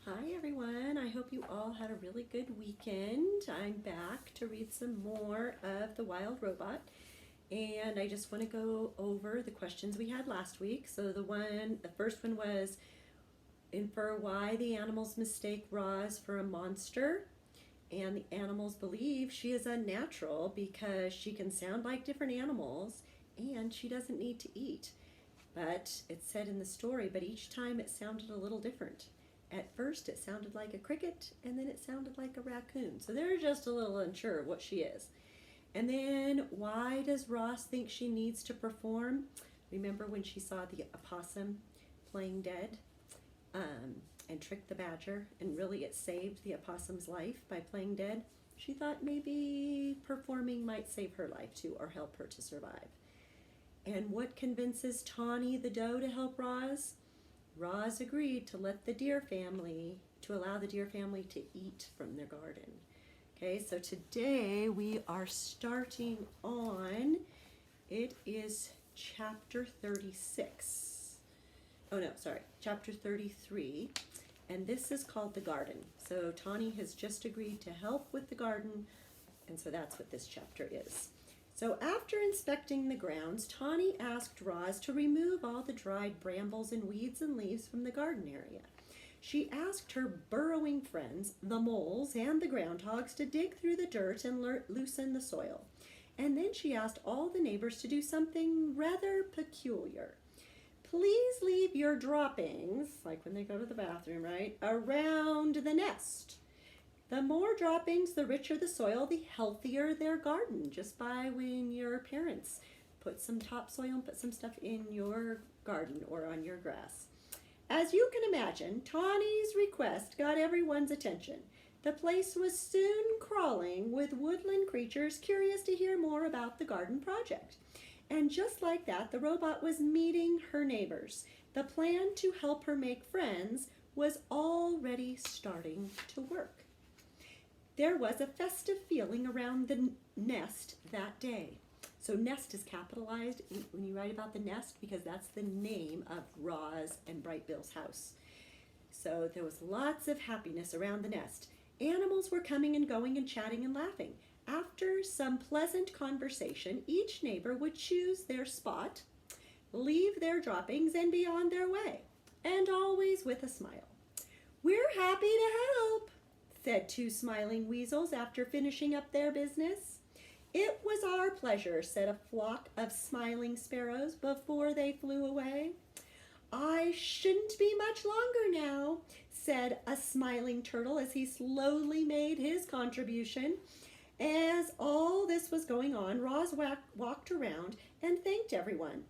Hi everyone, I hope you all had a really good weekend. I'm back to read some more of The Wild Robot, and I just want to go over the questions we had last week. So the first one was, infer why the animals mistake Roz for a monster, and the animals believe she is unnatural because she can sound like different animals and she doesn't need to eat. But it said in the story, but each time it sounded a little different. At first it sounded like a cricket, and then it sounded like a raccoon. So they're just a little unsure of what she is. And then, why does Roz think she needs to perform? Remember when she saw the opossum playing dead and tricked the badger, and really it saved the opossum's life by playing dead? She thought maybe performing might save her life too, or help her to survive. And what convinces Tawny the doe to help Roz? Roz agreed to allow the deer family to eat from their garden. Okay, so today we are starting on, it is chapter 36. Oh no, sorry, chapter 33. And this is called The Garden. So Tawny has just agreed to help with the garden, and so that's what this chapter is. So after inspecting the grounds, Tawny asked Roz to remove all the dried brambles and weeds and leaves from the garden area. She asked her burrowing friends, the moles and the groundhogs, to dig through the dirt and loosen the soil. And then she asked all the neighbors to do something rather peculiar. Please leave your droppings, like when they go to the bathroom, right, around the nest. The more droppings, the richer the soil, the healthier their garden. Just by when your parents put some topsoil and put some stuff in your garden or on your grass. As you can imagine, Tawny's request got everyone's attention. The place was soon crawling with woodland creatures curious to hear more about the garden project. And just like that, the robot was meeting her neighbors. The plan to help her make friends was already starting to work. There was a festive feeling around the nest that day. So nest is capitalized when you write about the nest because that's the name of Roz and Bright Bill's house. So there was lots of happiness around the nest. Animals were coming and going and chatting and laughing. After some pleasant conversation, each neighbor would choose their spot, leave their droppings, and be on their way, and always with a smile. "We're happy to help," said two smiling weasels after finishing up their business. "It was our pleasure," said a flock of smiling sparrows before they flew away. "I shouldn't be much longer now," said a smiling turtle as he slowly made his contribution. As all this was going on, Roz walked around and thanked everyone.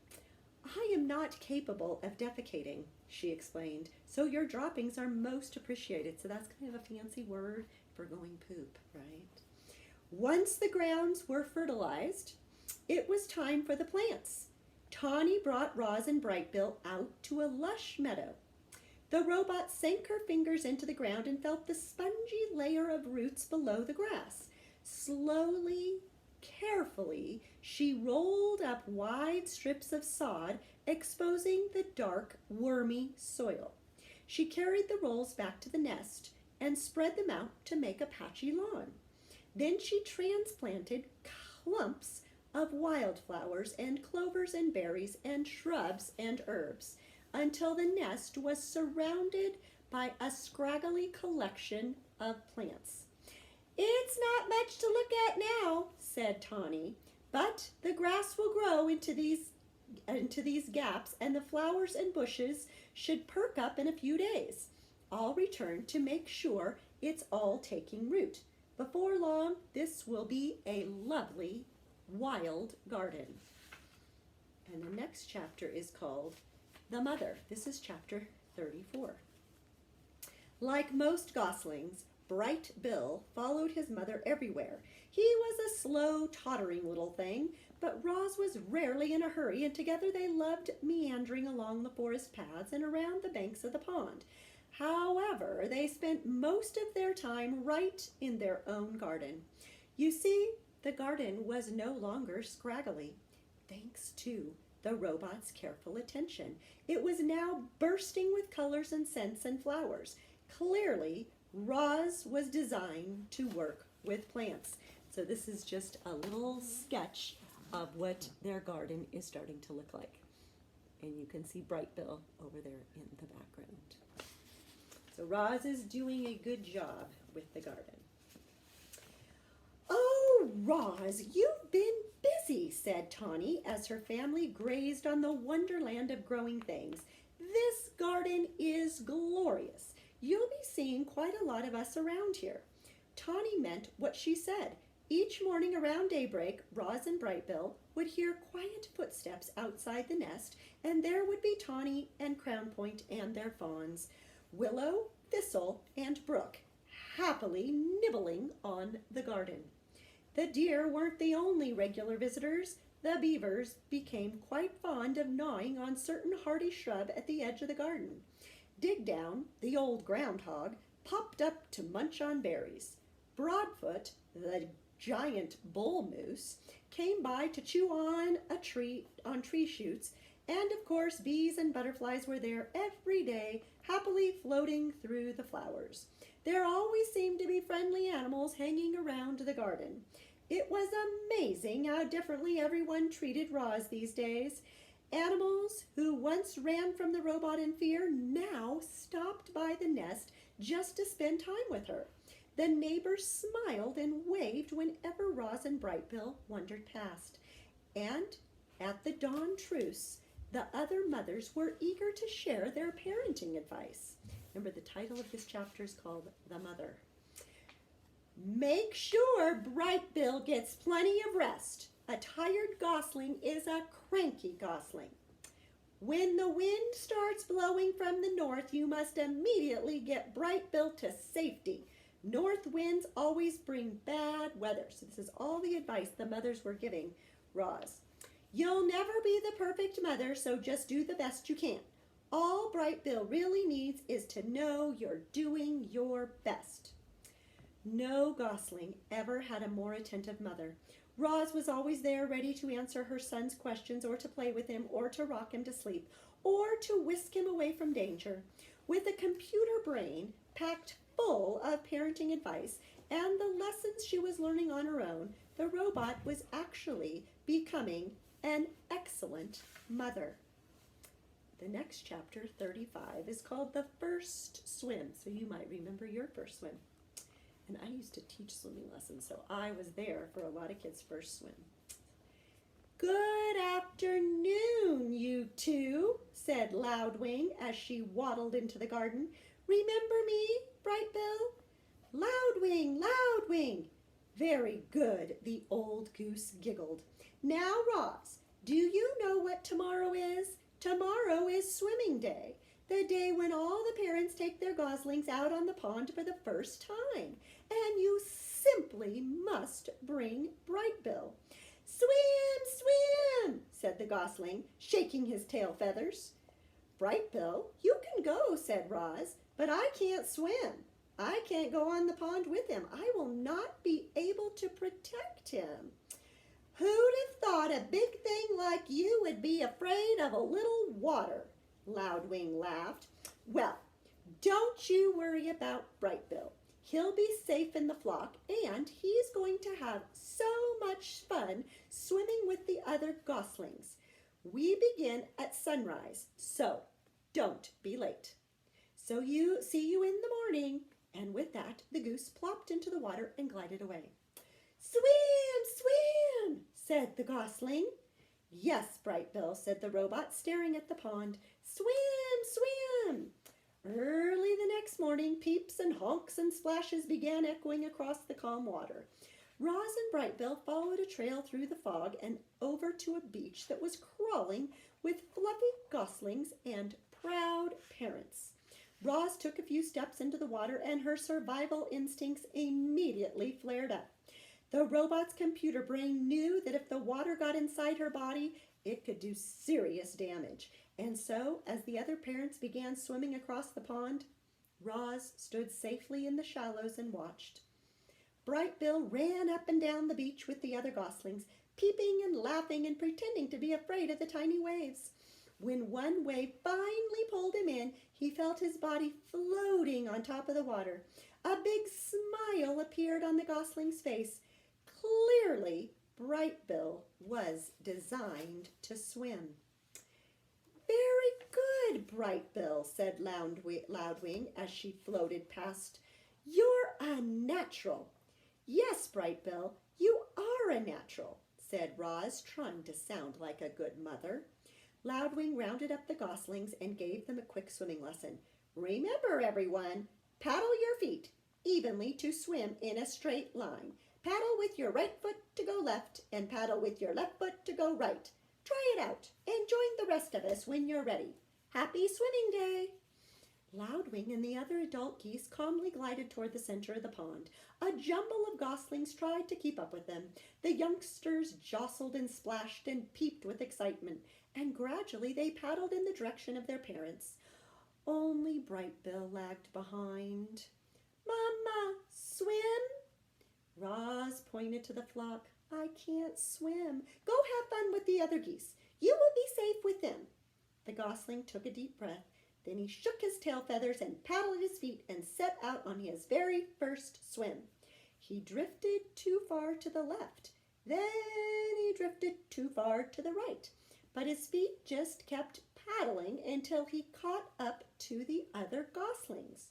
"I am not capable of defecating," she explained, "so your droppings are most appreciated." So that's kind of a fancy word for going poop, right? Once the grounds were fertilized, it was time for the plants. Tawny brought Roz and Bright Bill out to a lush meadow. The robot sank her fingers into the ground and felt the spongy layer of roots below the grass. Slowly, carefully, she rolled up wide strips of sod, exposing the dark, wormy soil. She carried the rolls back to the nest and spread them out to make a patchy lawn. Then she transplanted clumps of wildflowers and clovers and berries and shrubs and herbs until the nest was surrounded by a scraggly collection of plants. "It's not much to look at now," said Tawny, "but the grass will grow into these gaps, and the flowers and bushes should perk up in a few days. I'll return to make sure it's all taking root. Before long, this will be a lovely wild garden." And the next chapter is called The Mother. This is chapter 34. Like most goslings, Bright Bill followed his mother everywhere. He was a slow, tottering little thing, but Roz was rarely in a hurry, and together they loved meandering along the forest paths and around the banks of the pond. However, they spent most of their time right in their own garden. You see, the garden was no longer scraggly, thanks to the robot's careful attention. It was now bursting with colors and scents and flowers. Clearly, Roz was designed to work with plants. So this is just a little sketch of what their garden is starting to look like. And you can see Bright Bill over there in the background. So Roz is doing a good job with the garden. "Oh, Roz, you've been busy," said Tawny as her family grazed on the wonderland of growing things. "This garden is glorious. You'll be seeing quite a lot of us around here." Tawny meant what she said. Each morning around daybreak, Roz and Bright Bill would hear quiet footsteps outside the nest, and there would be Tawny and Crown Point and their fawns, Willow, Thistle, and Brook, happily nibbling on the garden. The deer weren't the only regular visitors. The beavers became quite fond of gnawing on certain hardy shrub at the edge of the garden. Digdown, the old groundhog, popped up to munch on berries. Broadfoot, the giant bull moose, came by to chew on tree shoots, and of course bees and butterflies were there every day, happily floating through the flowers. There always seemed to be friendly animals hanging around the garden. It was amazing how differently everyone treated Roz these days. Animals who once ran from the robot in fear now stopped by the nest just to spend time with her. The neighbors smiled and waved whenever Roz and Bright Bill wandered past. And at the dawn truce, the other mothers were eager to share their parenting advice. Remember, the title of this chapter is called The Mother. "Make sure Bright Bill gets plenty of rest. A tired gosling is a cranky gosling. When the wind starts blowing from the north, you must immediately get Bright Bill to safety. North winds always bring bad weather." So this is all the advice the mothers were giving Roz. "You'll never be the perfect mother, so just do the best you can. All Bright Bill really needs is to know you're doing your best." No gosling ever had a more attentive mother. Roz was always there, ready to answer her son's questions, or to play with him, or to rock him to sleep, or to whisk him away from danger. With a computer brain packed full of parenting advice and the lessons she was learning on her own, the robot was actually becoming an excellent mother. The next chapter, 35, is called The First Swim. So you might remember your first swim. And I used to teach swimming lessons, so I was there for a lot of kids' first swim. "Good afternoon, you two," said Loudwing as she waddled into the garden. "Remember me, Bright Bill?" "Loudwing, Loudwing." "Very good," the old goose giggled. "Now, Roz, do you know what tomorrow is? Tomorrow is swimming day, the day when all the parents take their goslings out on the pond for the first time, and you simply must bring Bright Bill." "Swim, swim," said the gosling, shaking his tail feathers. "Bright Bill, you can go," said Roz, "but I can't swim. I can't go on the pond with him. I will not be able to protect him." "Who'd have thought a big thing like you would be afraid of a little water?" Loudwing laughed. "Well, don't you worry about Bright Bill. He'll be safe in the flock, and he's going to have so much fun swimming with the other goslings. We begin at sunrise, so don't be late. So see you in the morning." And with that, the goose plopped into the water and glided away. "Swim, swim," said the gosling. "Yes, Bright Bill," said the robot, staring at the pond. "Swim, swim." Early the next morning, peeps and honks and splashes began echoing across the calm water. Roz and Bright Bill followed a trail through the fog and over to a beach that was crawling with fluffy goslings and proud parents. Roz took a few steps into the water and her survival instincts immediately flared up. The robot's computer brain knew that if the water got inside her body, it could do serious damage. And so, as the other parents began swimming across the pond, Roz stood safely in the shallows and watched. Bright Bill ran up and down the beach with the other goslings, peeping and laughing and pretending to be afraid of the tiny waves. When one wave finally pulled him in, he felt his body floating on top of the water. A big smile appeared on the gosling's face. Clearly, Brightbill was designed to swim. Very good, Brightbill, said Loudwing as she floated past. You're a natural. Yes, Brightbill, you are a natural, said Roz, trying to sound like a good mother. Loudwing rounded up the goslings and gave them a quick swimming lesson. Remember, everyone, paddle your feet evenly to swim in a straight line. Paddle with your right foot to go left and paddle with your left foot to go right. Try it out and join the rest of us when you're ready. Happy swimming day! Loudwing and the other adult geese calmly glided toward the center of the pond. A jumble of goslings tried to keep up with them. The youngsters jostled and splashed and peeped with excitement, and gradually they paddled in the direction of their parents. Only Brightbill lagged behind. Mama, swim? Roz pointed to the flock. I can't swim. Go have fun with the other geese. You will be safe with them. The gosling took a deep breath. Then he shook his tail feathers and paddled his feet and set out on his very first swim. He drifted too far to the left. Then he drifted too far to the right. But his feet just kept paddling until he caught up to the other goslings.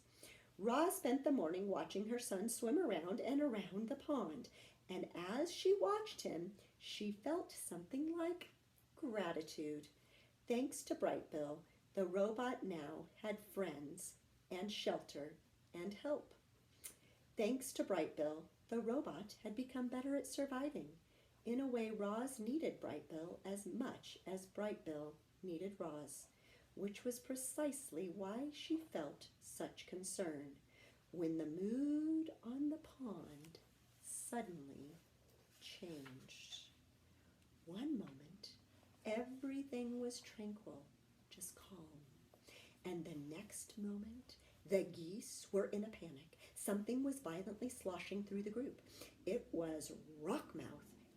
Roz spent the morning watching her son swim around and around the pond, and as she watched him, she felt something like gratitude. Thanks to Brightbill, the robot now had friends and shelter and help. Thanks to Brightbill, the robot had become better at surviving. In a way, Roz needed Brightbill as much as Brightbill needed Roz, which was precisely why she felt such concern when the mood on the pond suddenly changed. One moment, everything was tranquil, just calm. And the next moment, the geese were in a panic. Something was violently sloshing through the group. It was Rockmouth,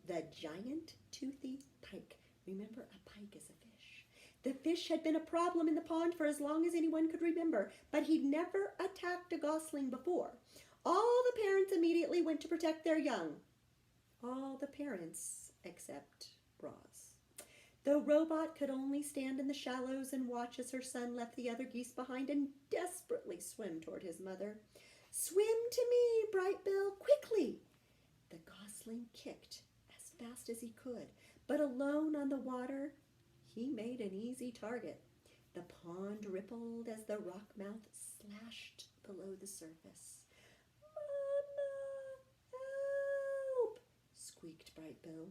the giant toothy pike. Remember, a pike is a fish. The fish had been a problem in the pond for as long as anyone could remember, but he'd never attacked a gosling before. All the parents immediately went to protect their young. All the parents except Roz. The robot could only stand in the shallows and watch as her son left the other geese behind and desperately swim toward his mother. Swim to me, Brightbill, quickly! The gosling kicked as fast as he could, but alone on the water, he made an easy target. The pond rippled as the rockmouth slashed below the surface. Mama, help! Squeaked Brightbill.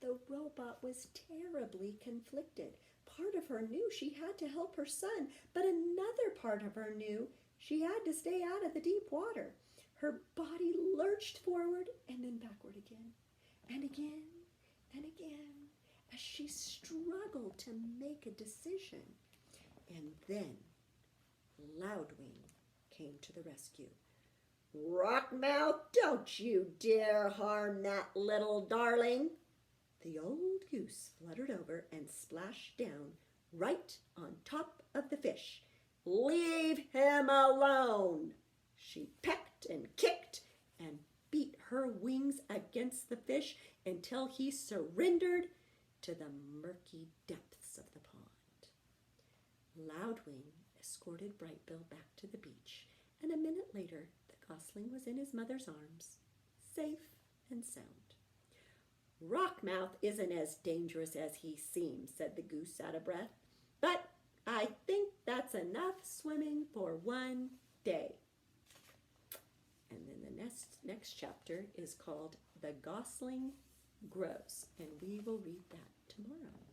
The robot was terribly conflicted. Part of her knew she had to help her son, but another part of her knew she had to stay out of the deep water. Her body lurched forward and then backward again, and again, and again, as she struggled to make a decision. And then Loudwing came to the rescue. Rockmouth, don't you dare harm that little darling. The old goose fluttered over and splashed down right on top of the fish. Leave him alone! She pecked and kicked and beat her wings against the fish until he surrendered to the murky depths of the pond. Loudwing escorted Brightbill back to the beach, and a minute later the gosling was in his mother's arms, safe and sound. Rockmouth isn't as dangerous as he seems, said the goose out of breath, but I think that's enough swimming for one day. And then the next chapter is called The Gosling Grows, and we will read that tomorrow.